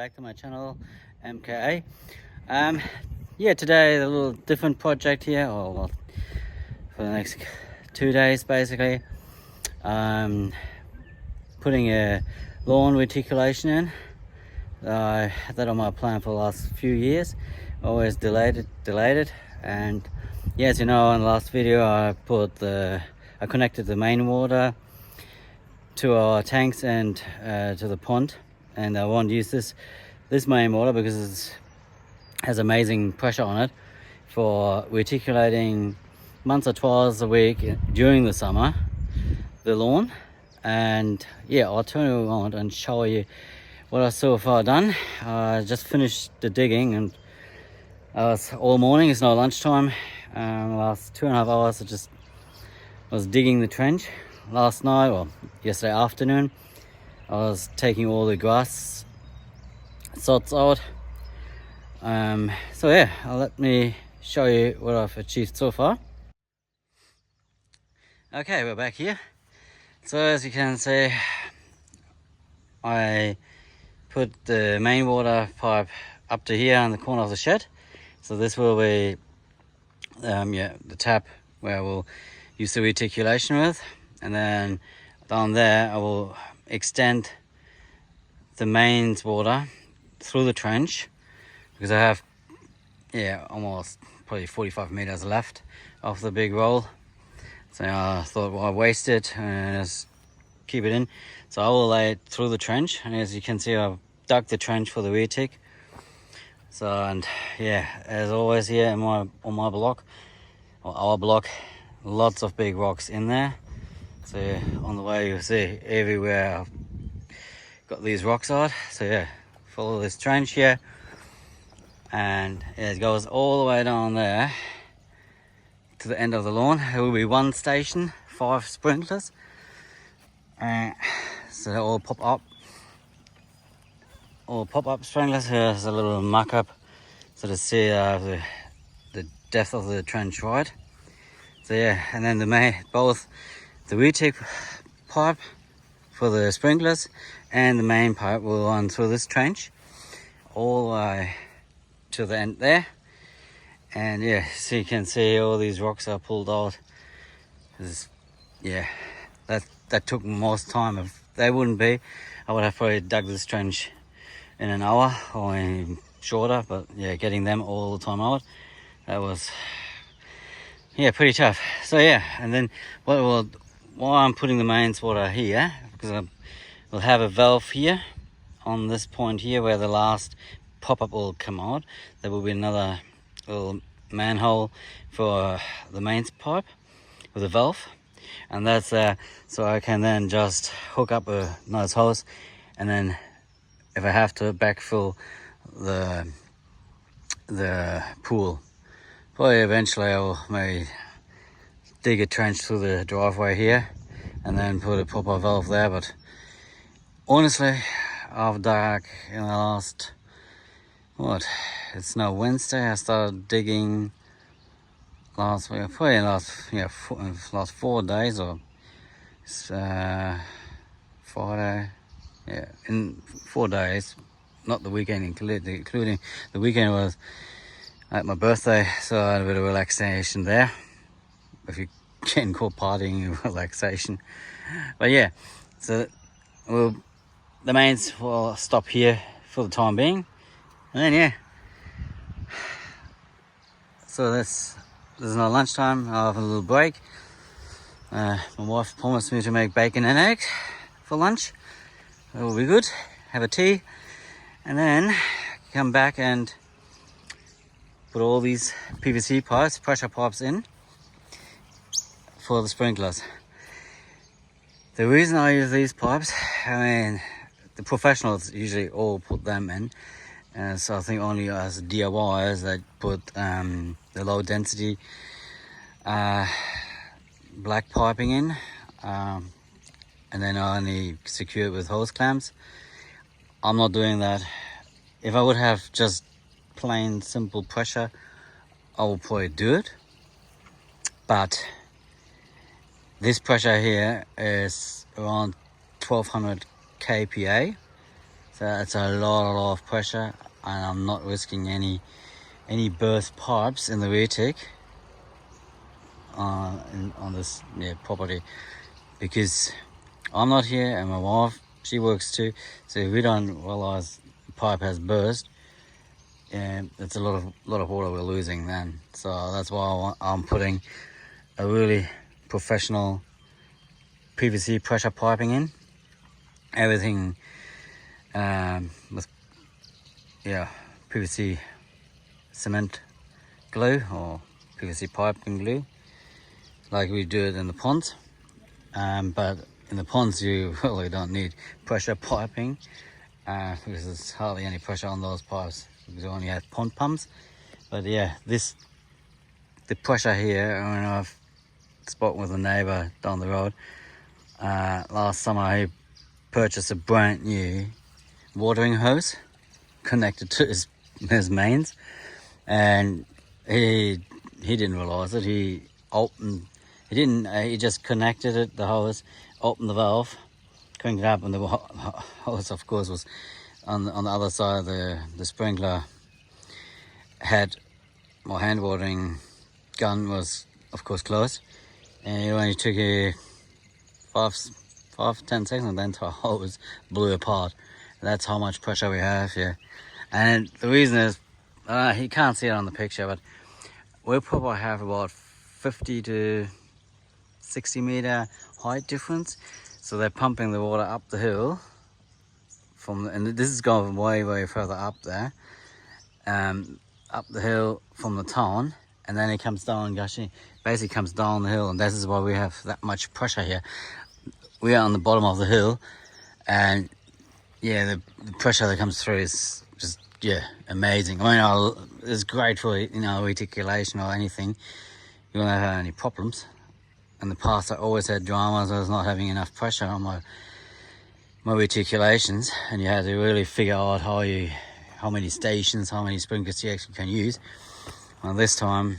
back to my channel, MKA. Yeah, today a little different project here, or well, for the next 2 days basically. Putting a lawn reticulation in. I had that on my plan for the last few years. Always delayed it, and yeah, as you know, in the last video I connected the main water to our tanks and to the pond, and I won't use this main water because it has amazing pressure on it for reticulating once or twice a week during the summer the lawn. And yeah, I'll turn it on and show you what I so far done. I just finished the digging, and all morning. It's now lunchtime. Last 2.5 hours I just was digging the trench. Last night, or yesterday afternoon, I was taking all the grass sods out. So yeah, let me show you what I've achieved so far. Okay, we're back here. So as you can see, I put the main water pipe up to here in the corner of the shed. So this will be the tap where we'll use the reticulation with, and then down there I will extend the mains water through the trench, because I have almost probably 45 meters left of the big roll. So I thought, well, I waste it and just keep it in. So I will lay it through the trench, and as you can see, I've dug the trench for the retic. So, and yeah, as always here on my block, or our block, lots of big rocks in there. So on the way you'll see everywhere I've got these rocks out. So yeah, follow this trench here, and it goes all the way down there to the end of the lawn. There will be one station, 5 sprinklers, so they all pop up sprinklers. Here's a little mock-up so to see the depth of the trench, right? So yeah, and then both the retic pipe for the sprinklers and the main pipe will run through this trench all the way to the end there. And yeah, so you can see all these rocks are pulled out. Yeah, that took most time. If they wouldn't be, I would have probably dug this trench in an hour or even shorter. But yeah, getting them all the time out, that was pretty tough. So yeah, and then while I'm putting the mains water here, because we'll have a valve here on this point here where the last pop-up will come out. There will be another little manhole for the mains pipe with a valve, and that's so I can then just hook up a nice hose, and then if I have to backfill the pool. Probably eventually I will maybe dig a trench through the driveway here and then put a proper valve there. But honestly, I've dug in the last, it's now Wednesday. I started digging last week, probably in the last 4 days, or Friday. Yeah, in 4 days, not the weekend including the weekend was at my birthday, so I had a bit of relaxation there, if you can call partying relaxation. But yeah, so the mains will stop here for the time being, and then yeah, so this is now lunchtime. I'll have a little break. My wife promised me to make bacon and eggs for lunch. It will be good. Have a tea, and then come back and put all these PVC pipes, pressure pipes in for the sprinklers. The reason I use these pipes, I mean, the professionals usually all put them in. So I think only as DIYers that put the low density black piping in, and then I only secure it with hose clamps. I'm not doing that. If I would have just plain simple pressure, I will probably do it, but this pressure here is around 1200 kPa, So it's a lot of pressure, and I'm not risking any burst pipes in the retic on this property, because I'm not here and my wife, she works too. So if we don't realize the pipe has burst, and it's a lot of water we're losing then. So that's why I'm putting a really professional PVC pressure piping in. Everything with PVC cement glue or PVC piping glue, like we do it in the ponds. But in the ponds you really don't need pressure piping, because there's hardly any pressure on those pipes because we only have pond pumps. But yeah, the pressure here, I mean, I've spoken with a neighbour down the road. Last summer he purchased a brand new watering hose connected to his mains, and he didn't realize it. He just connected it, the hose, opened the valve, cranked it up, and the hose, of course, was on the other side of the sprinkler. Had my hand watering gun was, of course, closed, and it only took 5-10 seconds, and the entire hose blew apart. That's how much pressure we have here. And the reason is, you can't see it on the picture, but we'll probably have about 50 to 60 meter height difference. So they're pumping the water up the hill and this is going way further up there, up the hill from the town, and then it comes down, basically comes down the hill, and this is why we have that much pressure here. We are on the bottom of the hill, and the pressure that comes through is just amazing. I mean, it's great for reticulation or anything. You won't have any problems. In the past, I always had dramas. I was not having enough pressure on my reticulations, and you had to really figure out how many stations, how many sprinklers you actually can use. Well, this time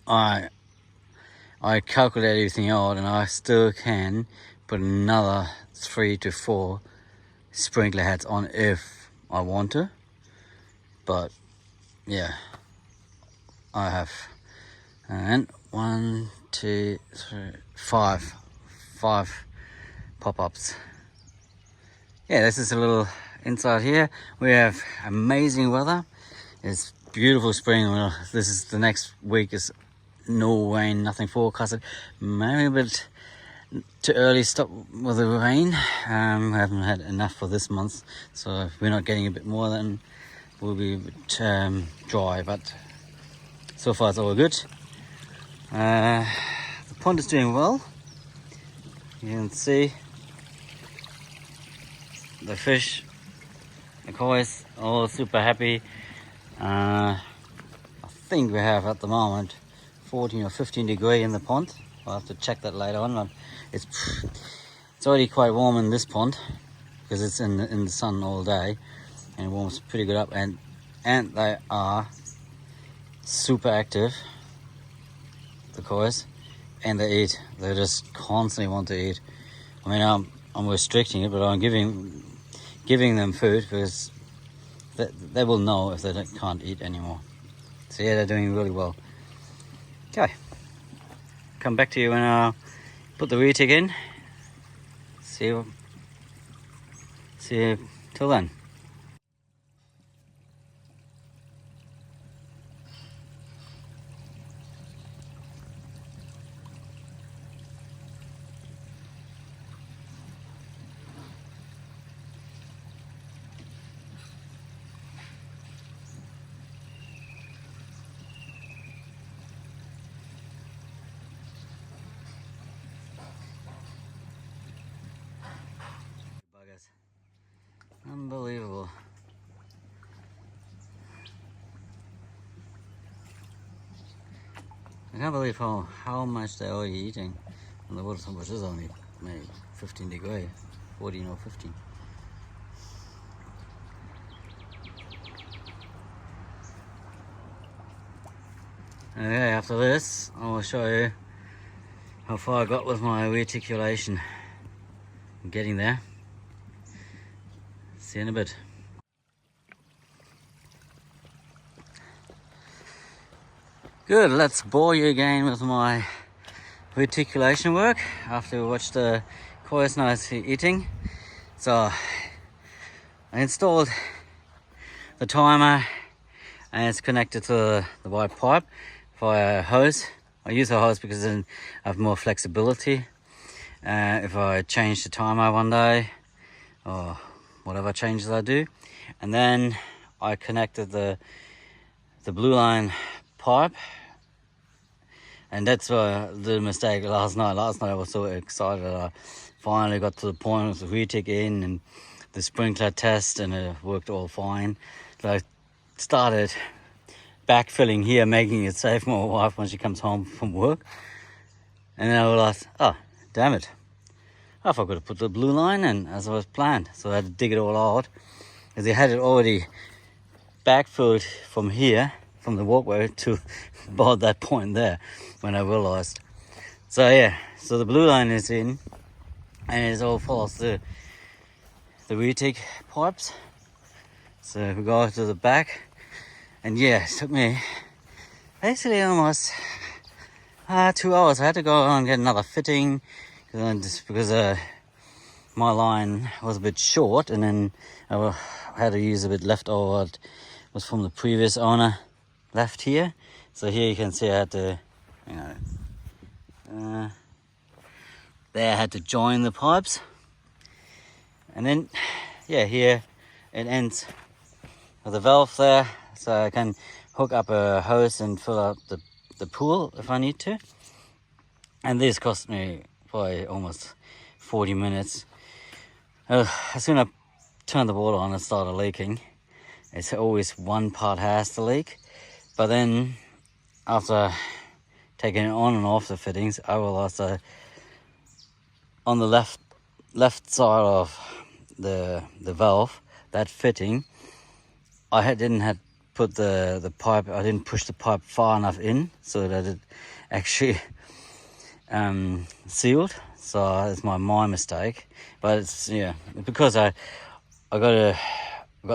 I calculated everything out, and I still can put another 3 to 4 sprinkler heads on if I want to. But I have, and 1, 2, 3, 5 pop-ups. This is a little inside here. We have amazing weather. It's beautiful spring. This is the next week is no rain, nothing forecasted. Maybe a bit too early stop with the rain. We haven't had enough for this month, so if we're not getting a bit more, then we'll be a bit dry. But so far it's all good. The pond is doing well. You can see the fish, the koi's all super happy. I think we have at the moment 14 or 15 degree in the pond. I'll have to check that later on. But it's already quite warm in this pond because it's in the sun all day, and it warms pretty good up. And they are super active, the koi's, and they eat. They just constantly want to eat. I mean, I'm restricting it, but I'm giving them food because they will know if they can't eat anymore. So they're doing really well. Okay, come back to you when I put the retic in. See you till then. Buggers. Unbelievable. I can't believe how much they're already eating. And the water temperature is only maybe 15 degrees, 14 or 15. Okay, after this, I will show you how far I got with my reticulation. I'm getting there. See See you in a bit. Good, let's bore you again with my reticulation work after we watched the cows nicely eating. So I installed the timer and it's connected to the white pipe via a hose. I use a hose because then I have more flexibility. If I change the timer one day or whatever changes I do. And then I connected the blue line pipe, and that's the mistake last night. Last night I was so excited that I finally got to the point with the retic in and the sprinkler test, and it worked all fine. So I started backfilling here, making it safe for my wife when she comes home from work. And then I realized, oh, damn it. I forgot to put the blue line in as I was planned. So I had to dig it all out, because they had it already backfilled from here, from the walkway to about that point there when I realized. So yeah, so the blue line is in, and it all follows the retic pipes. So we go to the back, and yeah, it took me basically almost 2 hours. I had to go and get another fitting because my line was a bit short, and then I had to use a bit leftover. It was from the previous owner left here. So here you can see I had to, there I had to join the pipes. And then, yeah, here it ends with a valve there, so I can hook up a hose and fill up the pool if I need to. And this cost me probably almost 40 minutes. As soon as I turned the water on, it started leaking. It's always one part has to leak. But then, after taking it on and off the fittings, I realized that on the left side of the valve, that fitting, I didn't have put the pipe. I didn't push the pipe far enough in so that it actually sealed. So it's my mistake. But it's because I got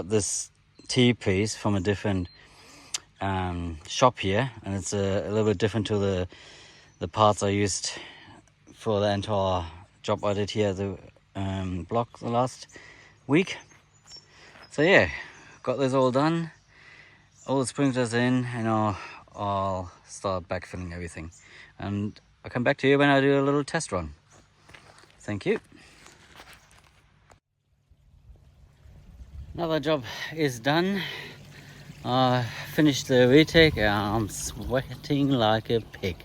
this T-piece from a different shop here, and it's a little bit different to the parts I used for the entire job I did here at the block the last week. So yeah, got this all done, all the sprinklers in, and I'll start backfilling everything, and I'll come back to you when I do a little test run. Thank you. Another job is done. I finished the retic and I'm sweating like a pig.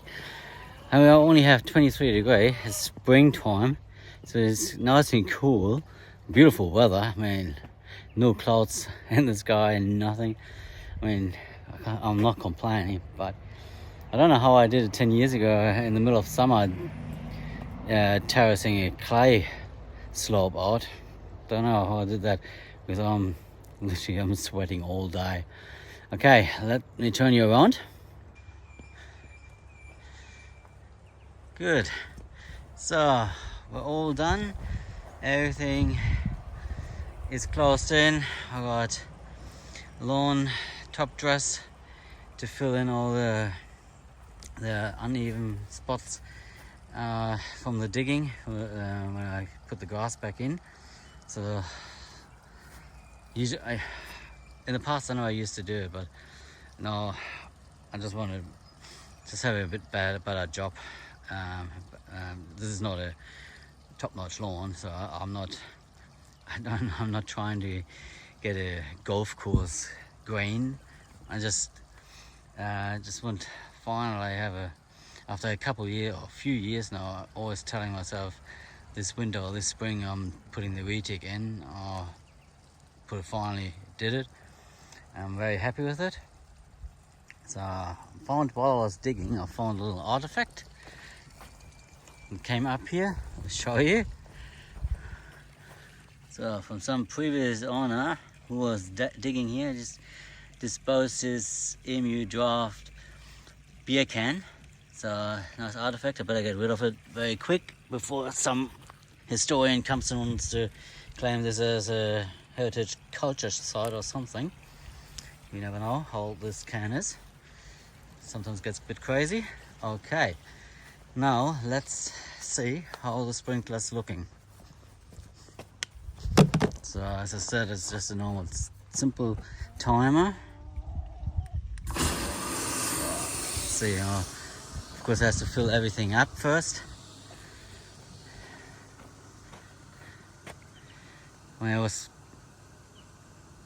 I mean, I only have 23 degrees. It's springtime, so it's nice and cool. Beautiful weather. I mean, no clouds in the sky and nothing. I mean, I'm not complaining, but I don't know how I did it 10 years ago in the middle of summer, terracing a clay slope out. Don't know how I did that, because I'm sweating all day. Okay, let me turn you around. Good. So we're all done. Everything is closed in. I got lawn top dress to fill in all the uneven spots from the digging when I put the grass back in. So usually in the past I know I used to do it, but no, I just want to have a bit better job. This is not a top-notch lawn, so I'm not trying to get a golf course green. I just want finally have after a few years now, always telling myself this winter or this spring I'm putting the retic in. Finally did it. I'm very happy with it. So while I was digging, I found a little artifact. It came up here. I'll show you. So from some previous owner who was digging here, just disposed his emu draft beer can. So nice artifact. I better get rid of it very quick before some historian comes and wants to claim this as a heritage culture site or something. You never know how old this can is. Sometimes gets a bit crazy. Okay, now let's see how the sprinkler's looking. So as I said, it's just a normal simple timer. See, of course, it has to fill everything up first. When I was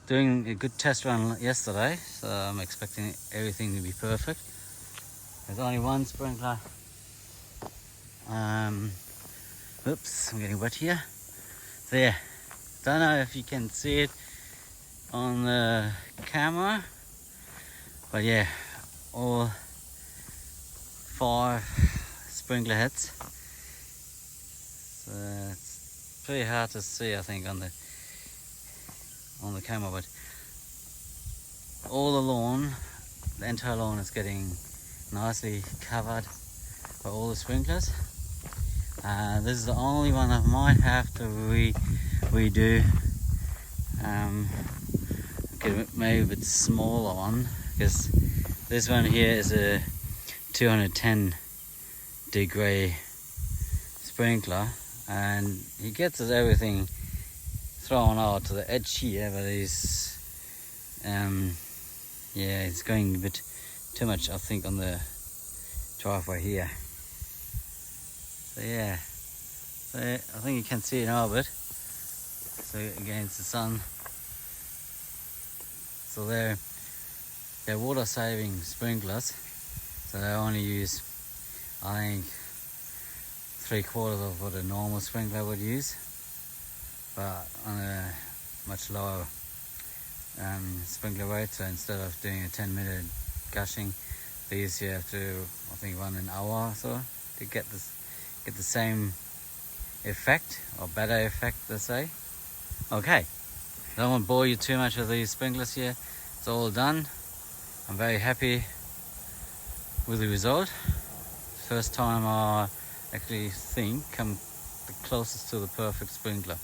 doing a good test run yesterday, so I'm expecting everything to be perfect. There's only one sprinkler. Oops, I'm getting wet here. There. Don't know if you can see it on the camera, but yeah, all 5 sprinkler heads. So it's pretty hard to see, I think, on the camera, but all the lawn, the entire lawn is getting nicely covered by all the sprinklers. This is the only one I might have to redo. Okay, maybe a bit smaller one, because this one here is a 210 degree sprinkler, and he gets everything thrown out to the edge here, but he's yeah, it's going a bit too much, I think, on the driveway here. So yeah, so I think you can see it now a bit. So against the sun. So they're water saving sprinklers. So they only use, I think, 3/4 of what a normal sprinkler would use, but on a much lower sprinkler rate. So instead of doing a 10-minute gushing, these you have to, I think, run an hour or so to get the same effect, or better effect, let's say. Okay, I don't want to bore you too much with these sprinklers here. It's all done. I'm very happy with the result. First time I actually think come the closest to the perfect sprinkler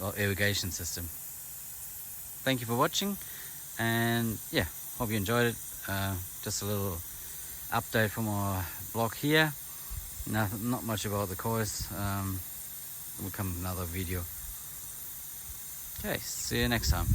or irrigation system. Thank you for watching, and yeah, hope you enjoyed it. Just a little update from our blog here. Not much about the course. Will come another video. Okay, see you next time.